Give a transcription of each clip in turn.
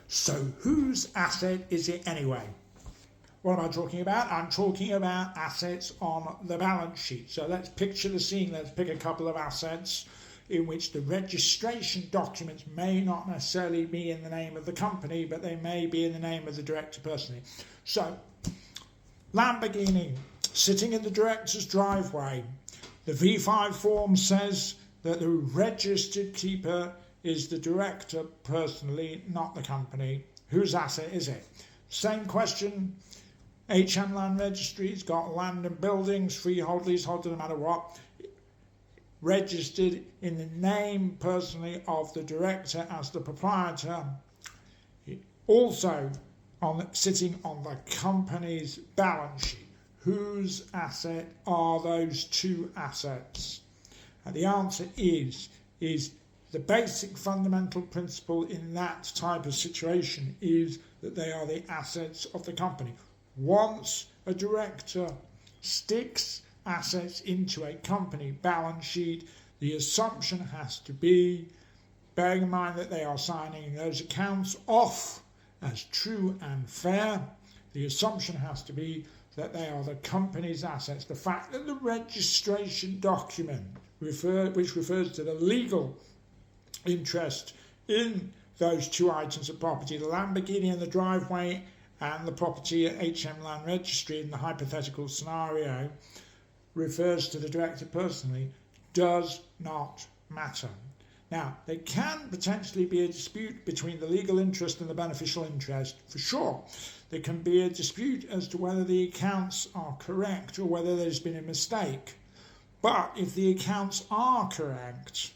So whose asset is it anyway? What am I talking about? I'm talking about assets on the balance sheet. So let's picture the scene. Let's pick a couple of assets in which the registration documents may not necessarily be in the name of the company, but they may be in the name of the director personally. So, Lamborghini, sitting in the director's driveway. The V5 form says that the registered keeper is the director personally, not the company. Whose asset is it? Same question. HM Land Registry's got land and buildings, freehold, leasehold, doesn't matter what, registered in the name personally of the director as the proprietor. Also sitting on the company's balance sheet. Whose asset are those two assets? And the answer is the basic fundamental principle in that type of situation is that they are the assets of the company. Once a director sticks assets into a company balance sheet, the assumption has to be, bearing in mind that they are signing those accounts off as true and fair, the assumption has to be that they are the company's assets. The fact that the registration document, which refers to the legal interest in those two items of property, the Lamborghini in the driveway and the property at HM Land Registry in the hypothetical scenario, refers to the director personally, does not matter. Now, there can potentially be a dispute between the legal interest and the beneficial interest, for sure. There can be a dispute as to whether the accounts are correct or whether there's been a mistake. But if the accounts are correct,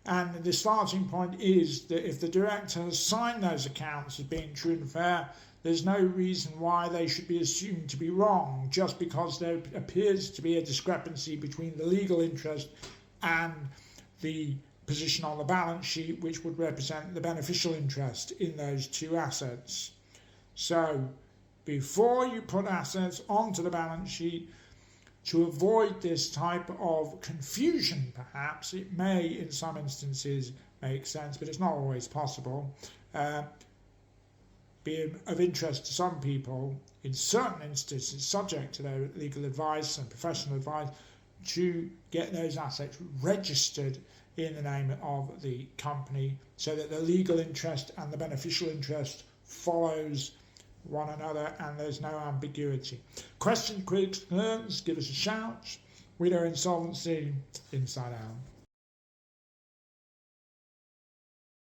and the starting point is that if the director has signed those accounts as being true and fair, there's no reason why they should be assumed to be wrong just because there appears to be a discrepancy between the legal interest and the position on the balance sheet, which would represent the beneficial interest in those two assets. So, before you put assets onto the balance sheet, to avoid this type of confusion, perhaps, it may, in some instances, make sense, but it's not always possible, be of interest to some people, in certain instances, subject to their legal advice and professional advice, to get those assets registered in the name of the company so that the legal interest and the beneficial interest follows one another and there's no ambiguity. Questions, queries, concerns, give us a shout. We know Insolvency Inside Out.